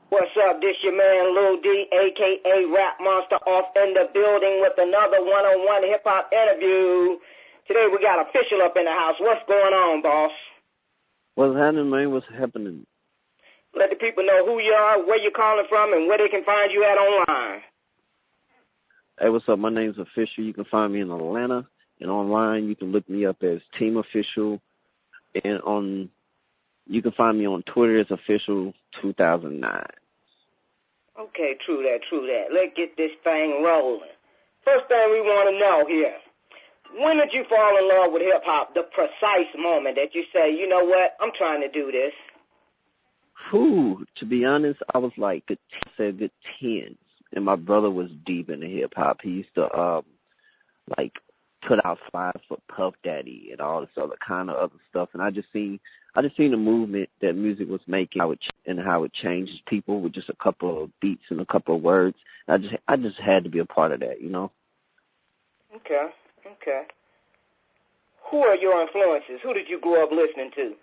What's up? This your man Lil D, a.k.a. Rap Monster, off in the building with another one-on-one hip-hop interview. Today we got Official up in the house. What's going on, boss? What's happening, man? What's happening? Let the people know who you are, where you're calling from, and where they can find you at online. Hey, what's up? My name's Official. You can find me in Atlanta, and online you can look me up as Team Official, and you can find me on Twitter as Official2009. Okay, true that. Let's get this thing rolling. First thing we want to know here, when did you fall in love with hip-hop, the precise moment that you say, you know what, I'm trying to do this? To be honest, I was like good 10s, and my brother was deep into hip-hop. He used to, put out flyers for Puff Daddy and all this other kind of other stuff, and I just seen the movement that music was making, how it changes people with just a couple of beats and a couple of words. I just had to be a part of that, you know. Okay. Who are your influences? Who did you grow up listening to?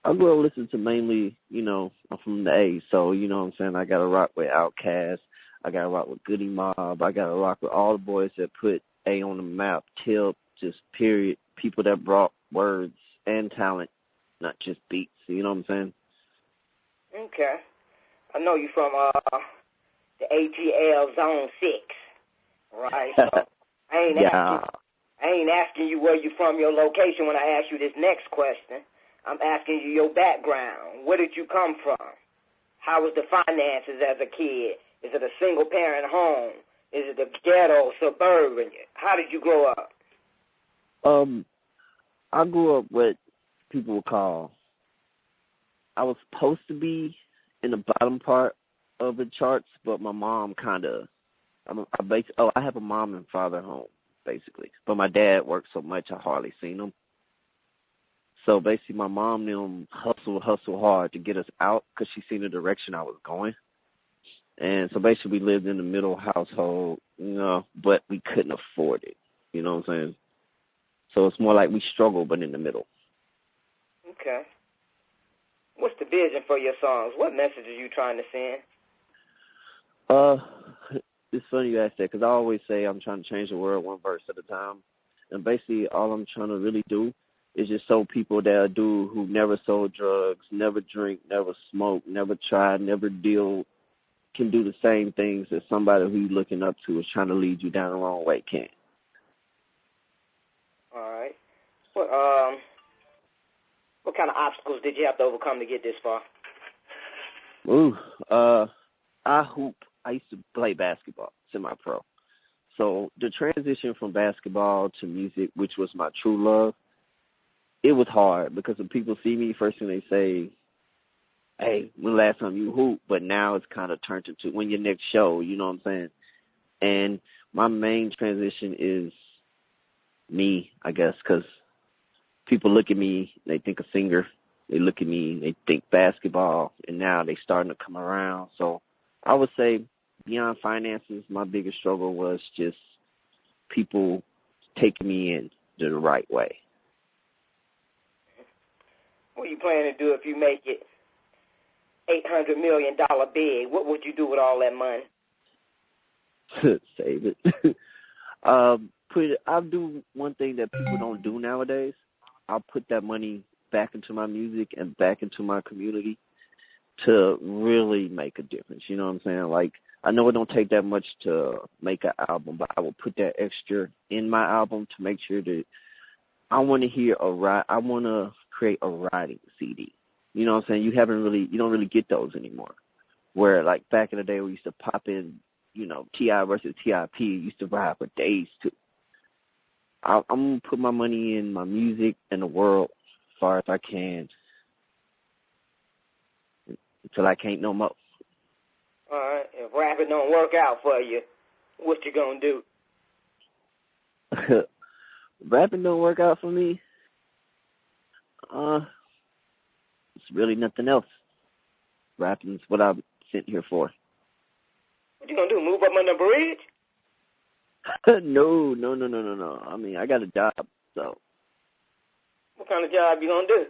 I grew up listening to mainly, I'm from the A, so you know what I'm saying. I got to rock with Outkast. I got to rock with Goody Mob. I got to rock with all the boys that put A on the map. Tip, just period. People that brought words and talent, not just beats. You know what I'm saying? Okay. I know you from the ATL Zone 6, right? So I ain't asking you where you from, your location, when I ask you this next question. I'm asking you your background. Where did you come from? How was the finances as a kid? Is it a single-parent home? Is it the ghetto, suburban? How did you grow up? I grew up what people would call, I was supposed to be in the bottom part of the charts, but my mom I have a mom and father home, basically. But my dad worked so much, I hardly seen him. So basically my mom and them hustle hard to get us out because she seen the direction I was going. And so basically we lived in the middle household, but we couldn't afford it. You know what I'm saying? So it's more like we struggle, but in the middle. Okay. What's the vision for your songs? What message are you trying to send? It's funny you ask that because I always say I'm trying to change the world one verse at a time. And basically all I'm trying to really do is just show people that a dude who never sold drugs, never drink, never smoke, never tried, never deal, can do the same things that somebody who you're looking up to is trying to lead you down the wrong way can. All right. What kind of obstacles did you have to overcome to get this far? I hoop. I used to play basketball, semi-pro. So the transition from basketball to music, which was my true love, it was hard because when people see me, first thing they say, hey, when the last time you hooped? But now it's kind of turned into when your next show, you know what I'm saying? And my main transition is me, I guess, because people look at me, they think a singer. They look at me, they think basketball, and now they starting to come around. So I would say beyond finances, my biggest struggle was just people taking me in the right way. What are you planning to do if you make it $800 million big? What would you do with all that money? Save it. I'll do one thing that people don't do nowadays. I'll put that money back into my music and back into my community to really make a difference. You know what I'm saying? Like, I know it don't take that much to make an album, but I will put that extra in my album to make sure that I want to create a writing CD. You know what I'm saying? You don't really get those anymore. Where like back in the day we used to pop in, T.I. versus T.I.P. used to ride for days too. I'm going to put my money in my music and the world as far as I can until I can't no more. All right. If rapping don't work out for you, what you going to do? Rapping don't work out for me? It's really nothing else. Rapping's what I'm sitting here for. What you going to do, move up on the bridge? No. I mean, I got a job, so. What kind of job you going to do?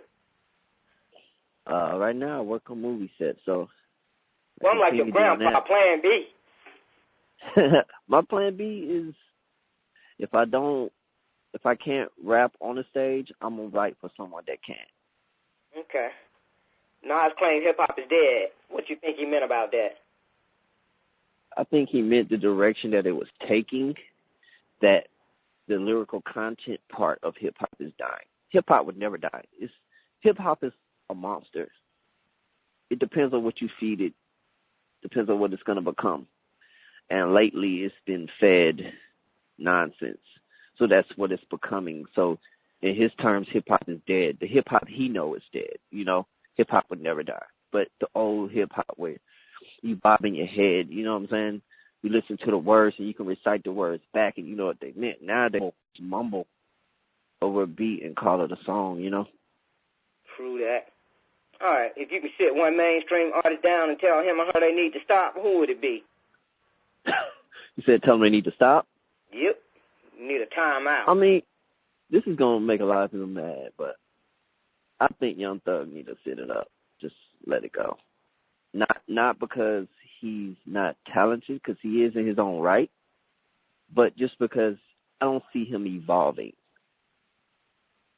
Right now I work on movie sets, so Well, I'm like your grandpa, plan B. My plan B is if I can't rap on the stage, I'm going to write for someone that can. Okay. Nas claimed hip-hop is dead. What you think he meant about that? I think he meant the direction that it was taking, that the lyrical content part of hip-hop is dying. Hip-hop would never die. Hip-hop is a monster. It depends on what you feed it. Depends on what it's going to become. And lately it's been fed nonsense. So that's what it's becoming. So in his terms, hip-hop is dead. The hip-hop he knows is dead. You know, hip-hop would never die. But the old hip-hop where you bob in your head, you know what I'm saying? You listen to the words and you can recite the words back and you know what they meant. Now they mumble over a beat and call it a song, you know? True that. All right, if you could sit one mainstream artist down and tell him or her they need to stop, who would it be? You said tell them they need to stop? Yep. You need a timeout. I mean, this is going to make a lot of people mad, but I think Young Thug need to sit it up. Just let it go. Not because he's not talented, because he is in his own right, but just because I don't see him evolving.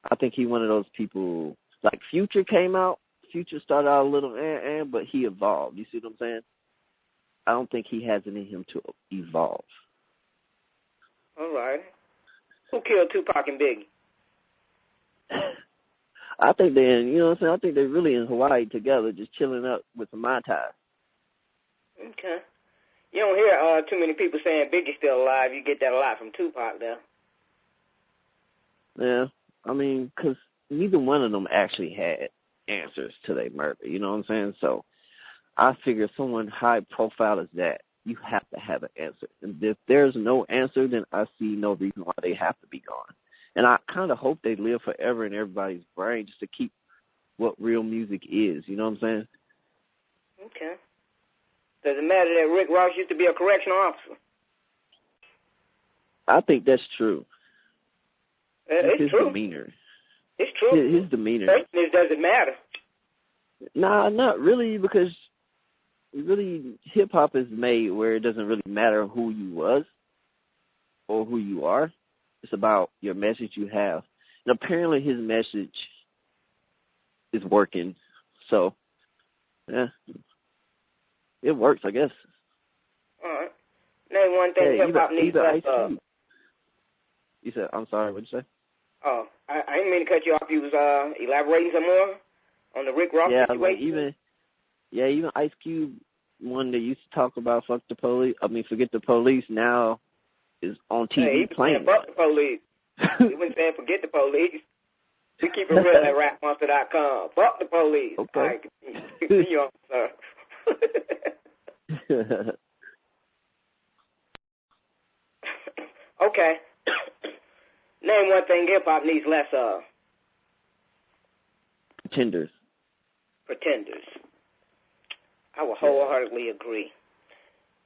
I think he's one of those people, like Future came out. Future started out a little but he evolved. You see what I'm saying? I don't think he has it in him to evolve. All right. Who killed Tupac and Biggie? I think they're, you know what I'm saying? I think they're really in Hawaii together, just chilling up with some Mai Tai. Okay. You don't hear too many people saying Biggie's still alive. You get that a lot from Tupac, though. Yeah. I mean, because neither one of them actually had answers to their murder. You know what I'm saying? So I figure someone high profile as that, you have to have an answer. And if there's no answer, then I see no reason why they have to be gone. And I kind of hope they live forever in everybody's brain just to keep what real music is. You know what I'm saying? Okay. Does it matter that Rick Ross used to be a correctional officer? I think that's true. It's his true. Demeanor. It's true. His demeanor. The question is, does it matter? Nah, not really, because really hip-hop is made where it doesn't really matter who you was or who you are. It's about your message you have. And apparently his message is working. So, yeah, it works, I guess. All right. Name one thing hip-hop needs less of. You said, I'm sorry, what'd you say? Oh, I didn't mean to cut you off. You was elaborating some more on the Rick Ross situation? Like even Ice Cube, one that used to talk about forget the police, now is on TV he playing. Fuck the police. He wasn't saying forget the police. We keep it real at rapmonster.com. Fuck the police. Okay. All right, continue on, sir. Okay. Name one thing hip-hop needs less of. Pretenders. I will wholeheartedly agree.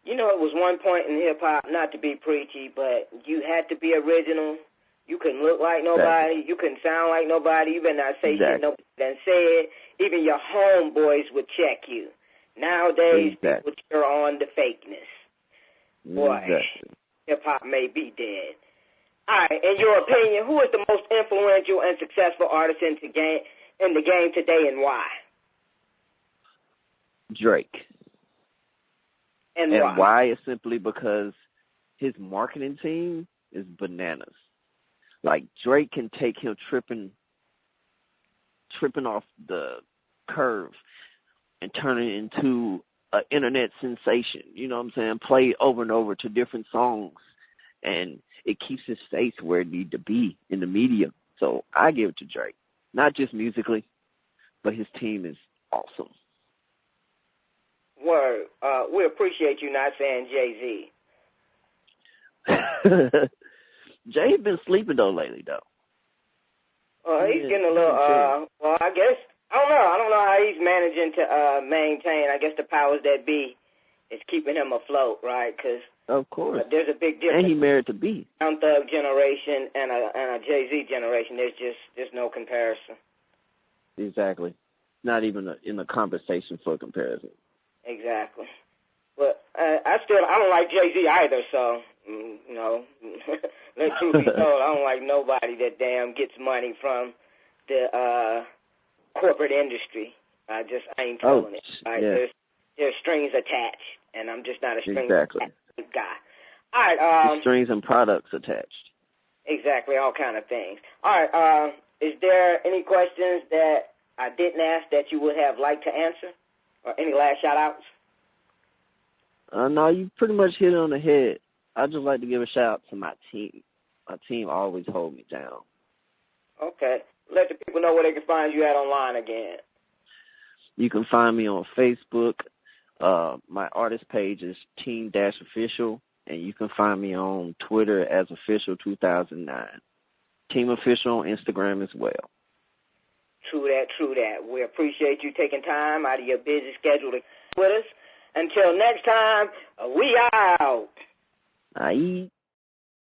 You know, it was one point in hip-hop, not to be preachy, but you had to be original. You couldn't look like nobody. Exactly. You couldn't sound like nobody. You better not say shit nobody done said. Even your homeboys would check you. Nowadays, people cheer on the fakeness. Boy, hip-hop may be dead. All right, in your opinion, who is the most influential and successful artist in the game today, and why? Drake. And why is simply because his marketing team is bananas. Like, Drake can take him tripping off the curve and turn it into an internet sensation. You know what I'm saying? Play over and over to different songs. And it keeps his face where it needs to be in the media. So I give it to Drake. Not just musically, but his team is awesome. Word. We appreciate you not saying Jay-Z. Jay's been sleeping, though, lately, though. He's getting a little, I guess, I don't know how he's managing to maintain, I guess, the powers that be is keeping him afloat, right? Because of course, there's a big difference. And he married to B. Young Thug generation and a Jay-Z generation. There's no comparison. Exactly. Not even in the conversation for comparison. Exactly. But I don't like Jay-Z either, so, you know, let truth be told, I don't like nobody that damn gets money from the corporate industry. I ain't feeling it. Right? Yeah. There's strings attached, and I'm just not a strings Exactly. attached guy. All right. Strings and products attached. Exactly, all kind of things. All right. Is there any questions that I didn't ask that you would have liked to answer, or any last shout-outs? No, you pretty much hit it on the head. I'd just like to give a shout-out to my team. My team always hold me down. Okay. Let the people know where they can find you at online again. You can find me on Facebook. My artist page is Team-Official, and you can find me on Twitter as Official2009. Team Official on Instagram as well. True that. We appreciate you taking time out of your busy schedule to with us. Until next time, we out. Aye.